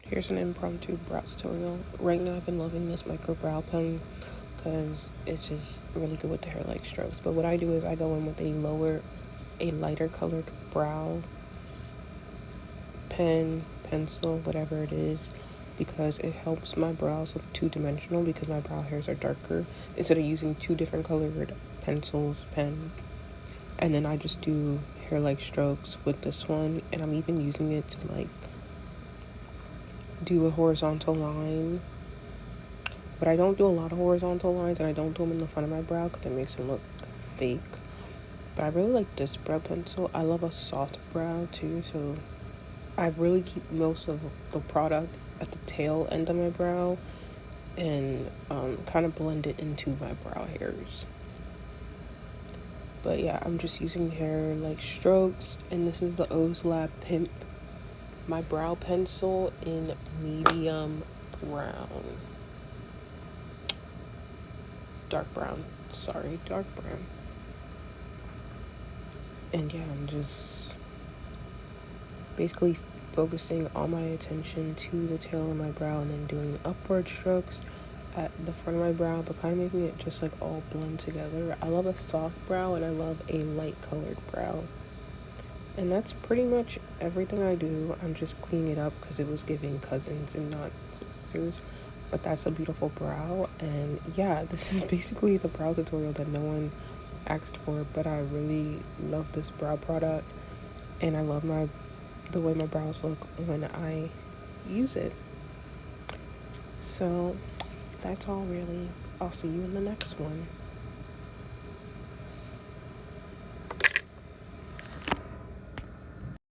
Here's an impromptu brow tutorial. Right now I've been loving this micro brow pen because it's just really good with the hair-like strokes. But what I do is I go in with a lighter colored brow pen, pencil, whatever it is, because it helps my brows look two-dimensional because my brow hairs are darker. Instead of using two different colored pencils, pen, and then I just do hair-like strokes with this one, and I'm even using it to like do a horizontal line, but I don't do a lot of horizontal lines, and I don't do them in the front of my brow because it makes them look fake. But I really like this brow pencil. I love a soft brow too, so I really keep most of the product at the tail end of my brow and kind of blend it into my brow hairs. But yeah, I'm just using hair like strokes, and this is the Oslab Pimp, my brow pencil in medium brown. Dark brown. And yeah, I'm just basically focusing all my attention to the tail of my brow and then doing upward strokes at the front of my brow, but kind of making it just like all blend together. I love a soft brow and I love a light colored brow. And that's pretty much everything I do. I'm just cleaning it up because it was giving cousins and not sisters. But that's a beautiful brow. And yeah, this is basically the brow tutorial that no one asked for. But I really love this brow product. And I love the way my brows look when I use it. So that's all really. I'll see you in the next one.